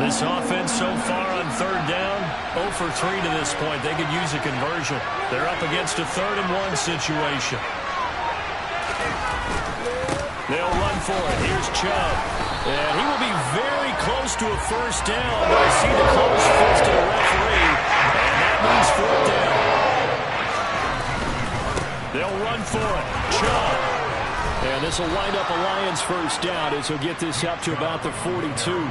This offense so far on third down, 0 for 3 to this point. They could use a conversion. They're up against a 3rd-and-1 situation. They'll run for it. Here's Chubb. And he will be very close to a first down, but I see the close fist of the referee, and that means 4th down. They'll run for it. Chubb. And this will wind up a Lions first down as he'll get this up to about the 42.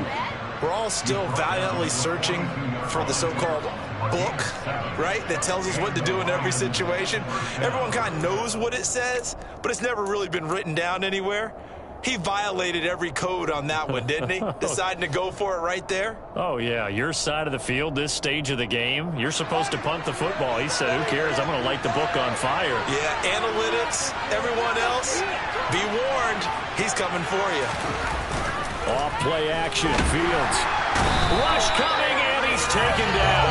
We're all still valiantly searching for the so-called book, right, that tells us what to do in every situation. Everyone kind of knows what it says, but it's never really been written down anywhere. He violated every code on that one, didn't he? Deciding to go for it right there. Oh, yeah, your side of the field, this stage of the game, you're supposed to punt the football. He said, who cares? I'm going to light the book on fire. Yeah, analytics, everyone else, be warned, he's coming for you. Off play action, Fields. Rush coming, and he's taken down.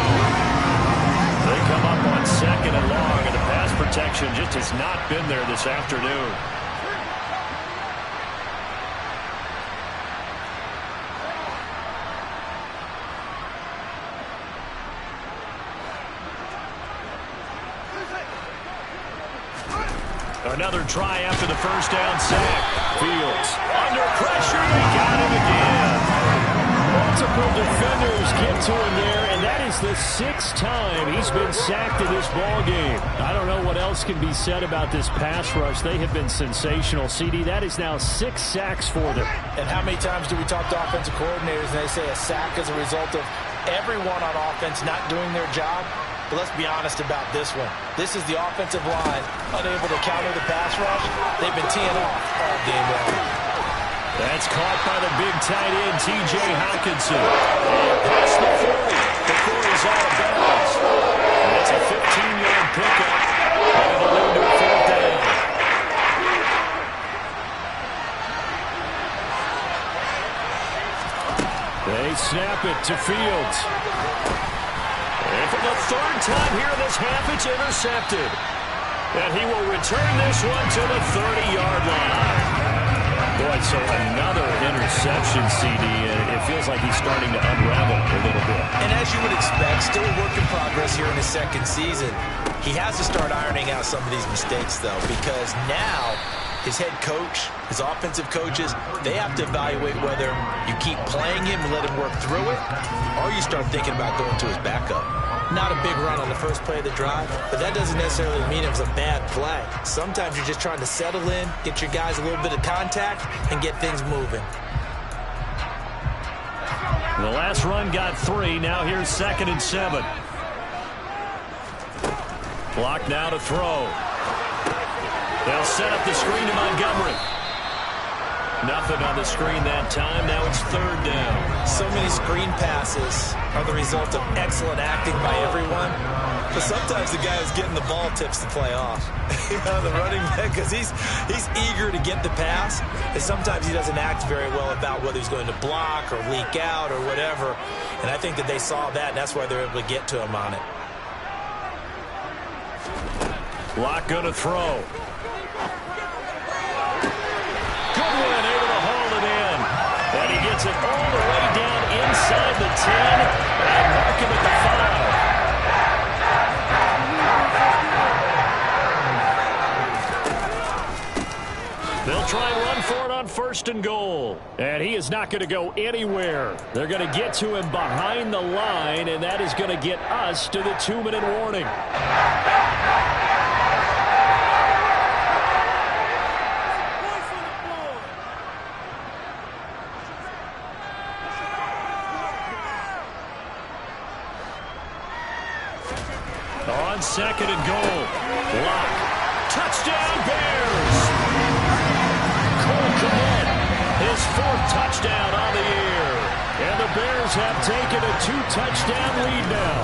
They come up on 2nd and long, and the pass protection just has not been there this afternoon. Another try after the first down sack. Fields under pressure. They got him again. Multiple defenders get to him there, and that is the 6th time he's been sacked in this ball game. I don't know what else can be said about this pass rush. They have been sensational. CD, that is now 6 sacks for them. And how many times do we talk to offensive coordinators and they say a sack is a result of everyone on offense not doing their job? But let's be honest about this one. This is the offensive line unable to counter the pass rush. They've been teeing off all game long. That's caught by the big tight end, T.J. Hockenson. And past the 40 before he's out of bounds. And it's a 15-yard pickup. And it'll lead to a 4th down. They snap it to Fields. And for the 3rd time here in this half, it's intercepted. And he will return this one to the 30-yard line. Boy, so another interception, CD. It feels like he's starting to unravel a little bit. And as you would expect, still a work in progress here in his 2nd season. He has to start ironing out some of these mistakes, though, because now his head coach, his offensive coaches, they have to evaluate whether you keep playing him and let him work through it, or you start thinking about going to his backup. Not a big run on the first play of the drive, but that doesn't necessarily mean it was a bad play. Sometimes you're just trying to settle in, get your guys a little bit of contact, and get things moving. The last run got 3. Now here's 2nd and 7. Clock now to throw. They'll set up the screen to Montgomery. Nothing on the screen that time. Now it's 3rd down. So many screen passes are the result of excellent acting by everyone. But sometimes the guy who's getting the ball tips the play off. The running back, because he's eager to get the pass. And sometimes he doesn't act very well about whether he's going to block or leak out or whatever. And I think that they saw that, and that's why they're able to get to him on it. Lock going to throw. Goodwin able to haul it in. And he gets it all the way down inside the 10 and mark him at the 5. They'll try and run for it on 1st and goal. And he is not going to go anywhere. They're going to get to him behind the line, and that is going to get us to the 2-minute warning. On 2nd and goal. Lock. Touchdown, Bears! Cole Kmet, his 4th touchdown on the year. And the Bears have taken a 2-touchdown lead now.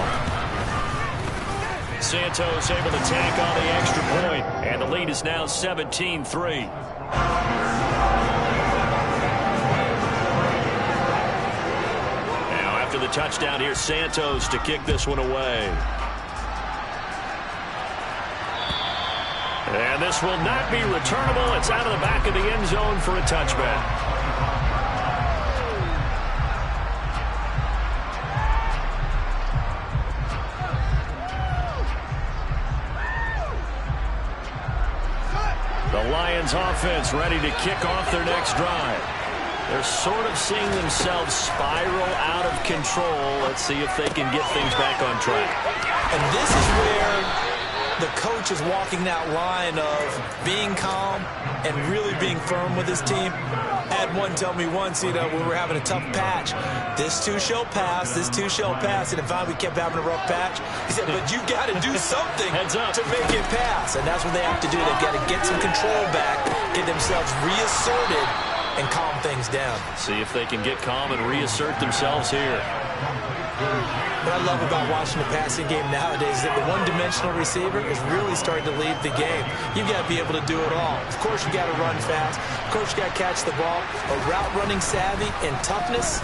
Santos able to tack on the extra point, and the lead is now 17-3. Now after the touchdown, here's Santos to kick this one away. And this will not be returnable. It's out of the back of the end zone for a touchback. The Lions offense ready to kick off their next drive. They're sort of seeing themselves spiral out of control. Let's see if they can get things back on track. And this is where the coach is walking that line of being calm and really being firm with his team. I had one tell me once, when we were having a tough patch, this too shall pass, this too shall pass. And finally we kept having a rough patch. He said, but you got to do something to make it pass. And that's what they have to do. They've got to get some control back, get themselves reasserted, and calm things down. See if they can get calm and reassert themselves here. What I love about watching the passing game nowadays is that the one-dimensional receiver is really starting to lead the game. You've got to be able to do it all. Of course, you've got to run fast. Of course, you've got to catch the ball. But route-running savvy and toughness,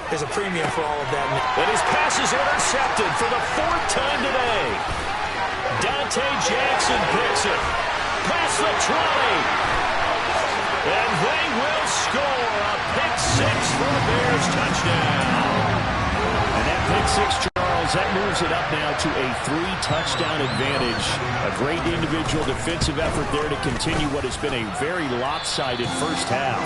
there's a premium for all of that. And his pass is intercepted for the 4th time today. Dante Jackson picks it. Past the 20. And they will score a pick-6 for the Bears touchdown. And that pick-6, Charles, that moves it up now to a 3-touchdown advantage. A great individual defensive effort there to continue what has been a very lopsided first half.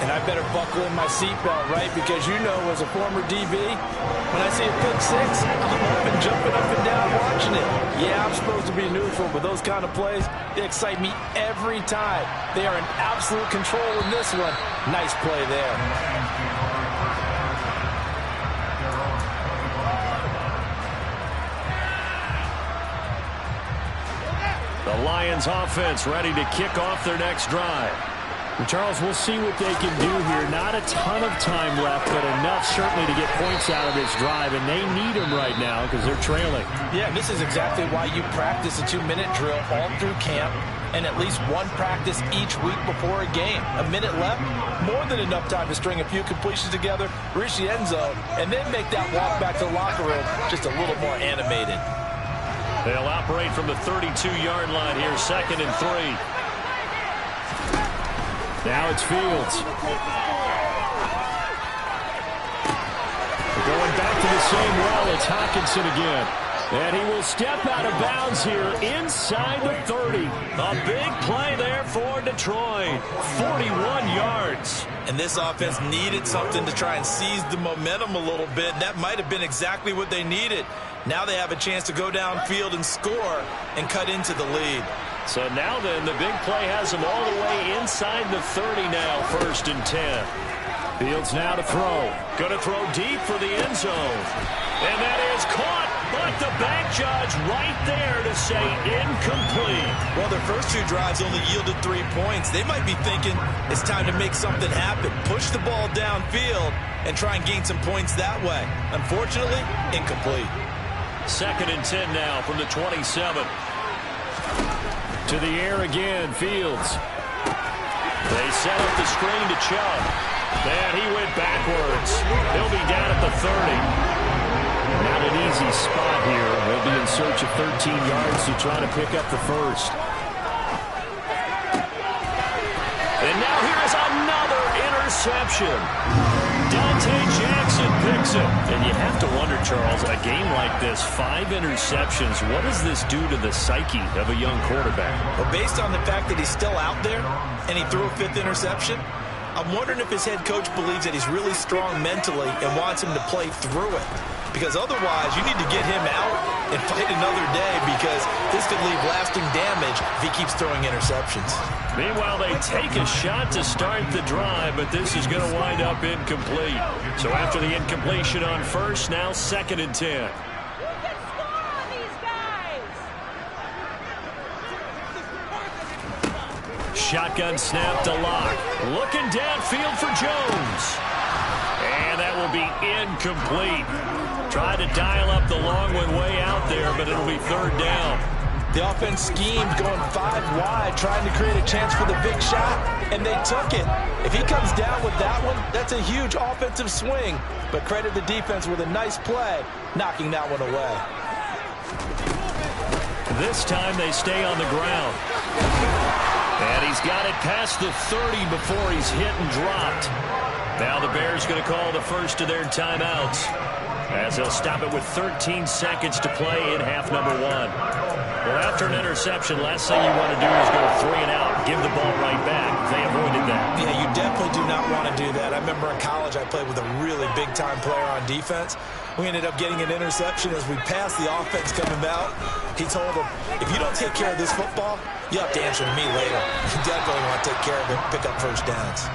And I better buckle in my seatbelt, right? Because as a former DB, when I see a pick-6, I'm up and jumping up and down watching it. Yeah, I'm supposed to be neutral, but those kind of plays, they excite me every time. They are in absolute control in this one. Nice play there. The Lions offense ready to kick off their next drive. And Charles, we'll see what they can do here. Not a ton of time left, but enough certainly to get points out of this drive, and they need them right now because they're trailing. Yeah, this is exactly why you practice a 2-minute drill all through camp and at least one practice each week before a game. A minute left, more than enough time to string a few completions together, reach the end zone, and then make that walk back to the locker room just a little more animated. They'll operate from the 32-yard line here, 2nd and 3. Now it's Fields. We're going back to the same well. It's Hockenson again. And he will step out of bounds here inside the 30. A big play there for Detroit. 41 yards. And this offense needed something to try and seize the momentum a little bit. That might have been exactly what they needed. Now they have a chance to go downfield and score and cut into the lead. So now then, the big play has them all the way inside the 30 now, 1st and 10. Fields now to throw. Going to throw deep for the end zone. And that is caught, but the back judge right there to say incomplete. Well, their first 2 drives only yielded 3 points. They might be thinking it's time to make something happen. Push the ball downfield and try and gain some points that way. Unfortunately, incomplete. 2nd and 10 now from the 27. To the air again, Fields. They set up the screen to Chubb. And he went backwards. He'll be down at the 30. Not an easy spot here. They'll be in search of 13 yards to try to pick up the first. And now here is another interception. Dante Jackson picks it. And you have to wonder, Charles, a game like this, 5 interceptions, what does this do to the psyche of a young quarterback? Well, based on the fact that he's still out there and he threw a 5th interception, I'm wondering if his head coach believes that he's really strong mentally and wants him to play through it. Because otherwise, you need to get him out and fight another day, because this could leave lasting damage if he keeps throwing interceptions. Meanwhile, they take a shot to start the drive, but this is going to wind up incomplete. So after the incompletion on first, now 2nd and 10. Shotgun snap to Locke. Looking downfield for Jones. And that will be incomplete. Tried to dial up the long one way out there, but it'll be 3rd down. The offense schemed going 5 wide, trying to create a chance for the big shot, and they took it. If he comes down with that one, that's a huge offensive swing. But credit the defense with a nice play, knocking that one away. This time they stay on the ground. And he's got it past the 30 before he's hit and dropped. Now the Bears going to call the first of their timeouts, as they'll stop it with 13 seconds to play in half number 1. Well, after an interception, last thing you want to do is go 3 and out, give the ball right back. They avoided that. Yeah, you definitely do not want to do that. I remember in college I played with a really big-time player on defense. We ended up getting an interception as we passed the offense coming out. He told him, if you don't take care of this football, you have to answer to me later. You definitely want to take care of it, pick up first downs.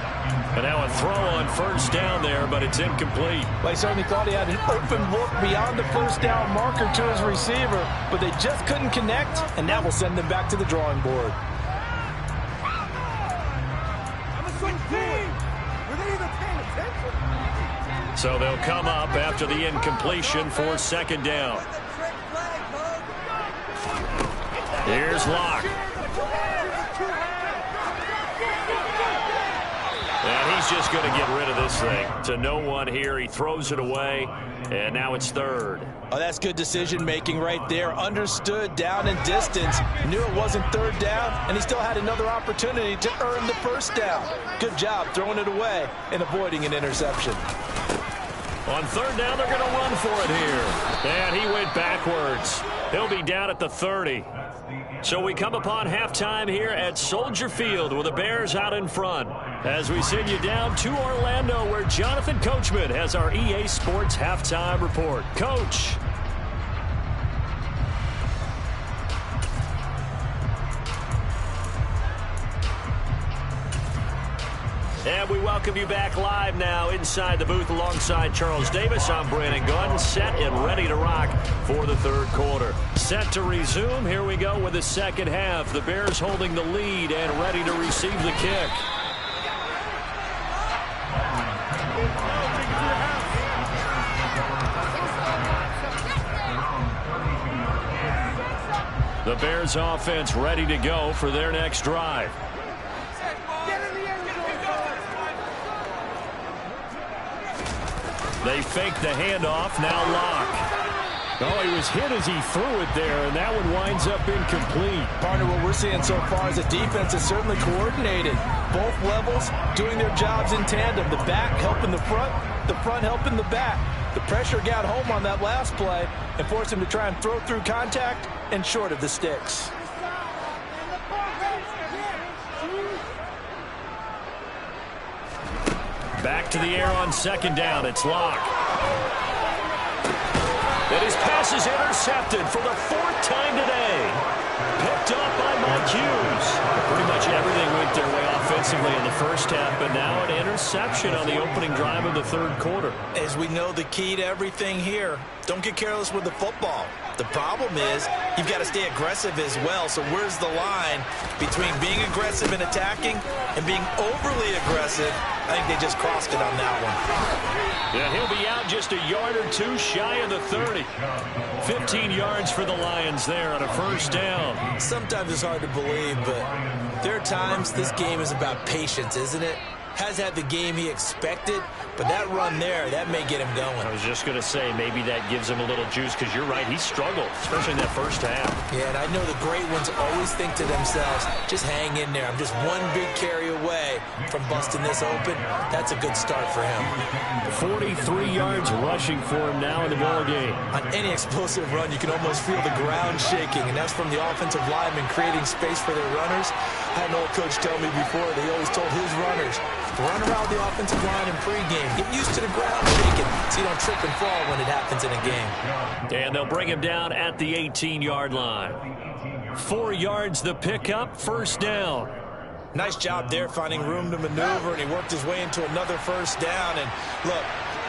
And now a throw on first down there, but it's incomplete. Well, he certainly thought he had an open look beyond the first down marker to his receiver, but they just couldn't connect, and that will send them back to the drawing board. So they'll come up after the incompletion for second down. Here's Locke. And he's just going to get rid of this thing. To no one here. He throws it away, and now it's third. Oh, that's good decision-making right there. Understood down and distance. Knew it wasn't third down, and he still had another opportunity to earn the first down. Good job throwing it away and avoiding an interception. On third down, they're going to run for it here. And he went backwards. He'll be down at the 30. So we come upon halftime here at Soldier Field with the Bears out in front. As we send you down to Orlando, where Jonathan Coachman has our EA Sports halftime report. Coach. And we welcome you back live now inside the booth alongside Charles Davis. I'm Brandon Gunn, set and ready to rock for the third quarter. Set to resume. Here we go with the second half. The Bears holding the lead and ready to receive the kick. The Bears offense ready to go for their next drive. They fake the handoff. Now Locke. Oh, he was hit as he threw it there, and that one winds up incomplete. Partner, what we're seeing so far is the defense is certainly coordinated. Both levels doing their jobs in tandem. The back helping the front helping the back. The pressure got home on that last play and forced him to try and throw through contact and short of the sticks. Back to the air on second down. It's Locke. And his pass is intercepted for the fourth time today. Picked up by Mike Hughes. Pretty much everything went their way offensively in the first half, but now an interception on the opening drive of the third quarter. As we know, the key to everything here, don't get careless with the football. The problem is you've got to stay aggressive as well. So where's the line between being aggressive and attacking and being overly aggressive? I think they just crossed it on that one. Yeah, he'll be out just a yard or two shy of the 30. 15 yards for the Lions there on a first down. Sometimes it's hard to believe, but there are times this game is about patience, isn't it? Has had the game he expected, but that run there, that may get him going. I was just going to say, maybe that gives him a little juice, because you're right, he struggled, especially in that first half. Yeah, and I know the great ones always think to themselves, just hang in there. I'm just one big carry away from busting this open. That's a good start for him. 43 yards rushing for him now in the ball game. On any explosive run, you can almost feel the ground shaking, and that's from the offensive linemen creating space for their runners. I had an old coach tell me before, they always told his runners, run around the offensive line in pregame. Get used to the ground shaking so you don't trip and fall when it happens in a game. And they'll bring him down at the 18-yard line. 4 yards the pickup, first down. Nice job there finding room to maneuver, and he worked his way into another first down. And look,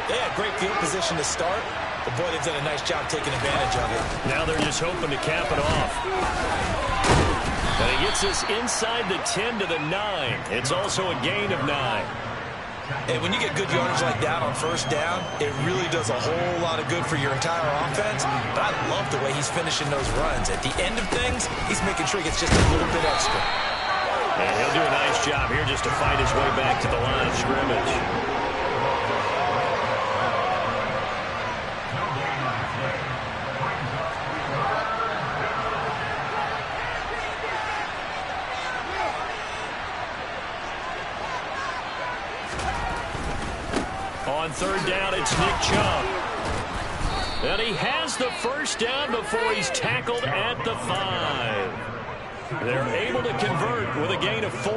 they had great field position to start, but boy, they've done a nice job taking advantage of it. Now they're just hoping to cap it off. And he gets us inside the 10 to the 9. It's also a gain of 9. And when you get good yardage like that on first down, it really does a whole lot of good for your entire offense. But I love the way he's finishing those runs. At the end of things, he's making sure he gets just a little bit extra. And he'll do a nice job here just to fight his way back to the line of scrimmage. On third down, it's Nick Chubb. And he has the first down before he's tackled at the 5. They're able to convert with a gain of 4.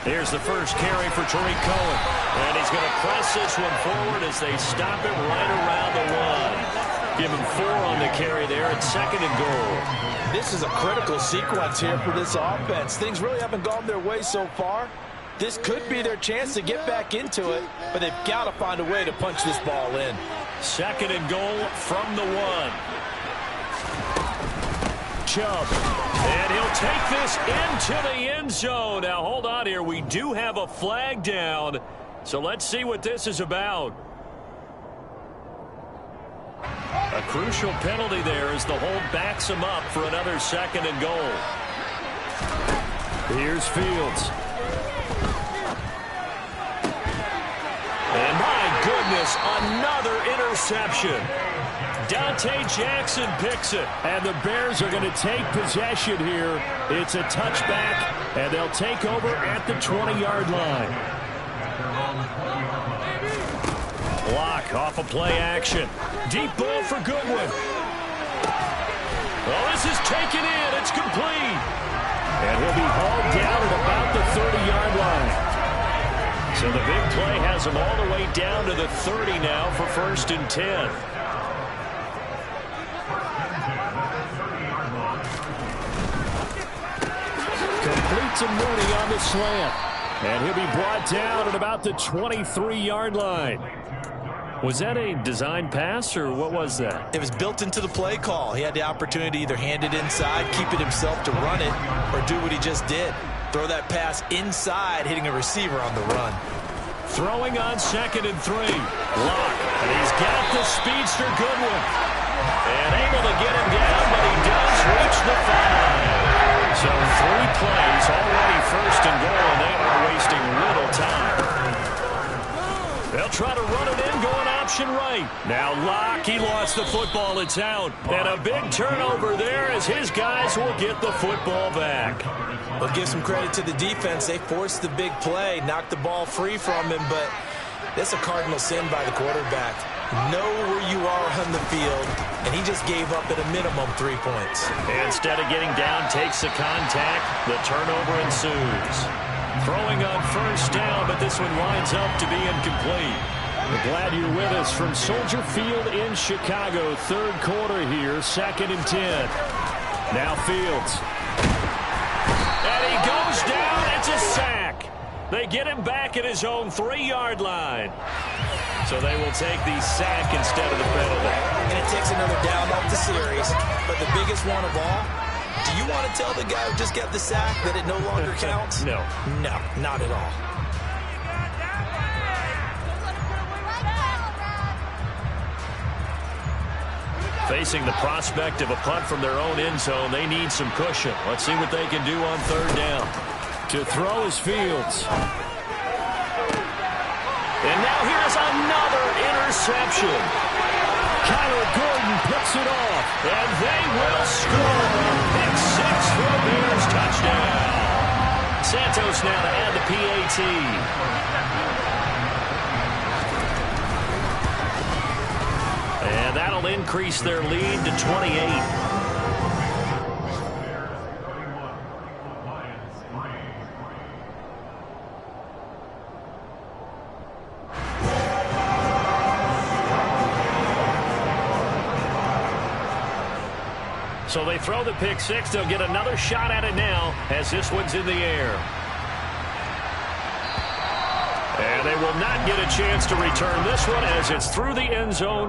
Here's the first carry for Tariq Cohen. And he's going to press this one forward as they stop it right around the 1. Give him 4 on the carry there at 2nd and goal. This is a critical sequence here for this offense. Things really haven't gone their way so far. This could be their chance to get back into it, but they've got to find a way to punch this ball in. 2nd and goal from the 1. Chubb. And he'll take this into the end zone. Now, hold on here. We do have a flag down. So let's see what this is about. A crucial penalty there as the hold backs him up for another 2nd and goal. Here's Fields. And my goodness, another interception. Dante Jackson picks it, and the Bears are going to take possession here. It's a touchback, and they'll take over at the 20-yard line. Block off a play action. Deep ball for Goodwin. Well, this is taken in. It's complete. And he'll be hauled down at about the 30-yard line. So the big play has him all the way down to the 30 now for 1st and 10. Complete to Mooney on the slant. And he'll be brought down at about the 23-yard line. Was that a design pass, or what was that? It was built into the play call. He had the opportunity to either hand it inside, keep it himself to run it, or do what he just did. Throw that pass inside, hitting a receiver on the run. Throwing on 2nd and 3. Lock. And he's got the speedster Goodwin. And able to get him down, but he does reach the 5. So 3 plays, already 1st and goal, and they are wasting little time. They'll try to run it in, going option right. Now Locke, he lost the football. It's out. And a big turnover there as his guys will get the football back. We'll give some credit to the defense. They forced the big play, knocked the ball free from him, but that's a cardinal sin by the quarterback. Know where you are on the field, and he just gave up at a minimum 3 points. Instead of getting down, takes the contact. The turnover ensues. Throwing on 1st down, but this one winds up to be incomplete. We're glad you're with us from Soldier Field in Chicago. 3rd quarter here, 2nd and 10. Now Fields. And he goes down. It's a sack. They get him back at his own 3-yard line. So they will take the sack instead of the penalty. And it takes another down off the series. But the biggest one of all, do you want to tell the guy who just got the sack that it no longer counts? No. No, not at all. Facing the prospect of a punt from their own end zone, they need some cushion. Let's see what they can do on 3rd down. To throw is Fields. And now here's another interception. Kyler Gordon picks it off, and they will score. Pick 6 for the Bears, touchdown. Santos now to add the PAT. And that'll increase their lead to 28. So they throw the pick 6. They'll get another shot at it now as this one's in the air. And they will not get a chance to return this one as it's through the end zone.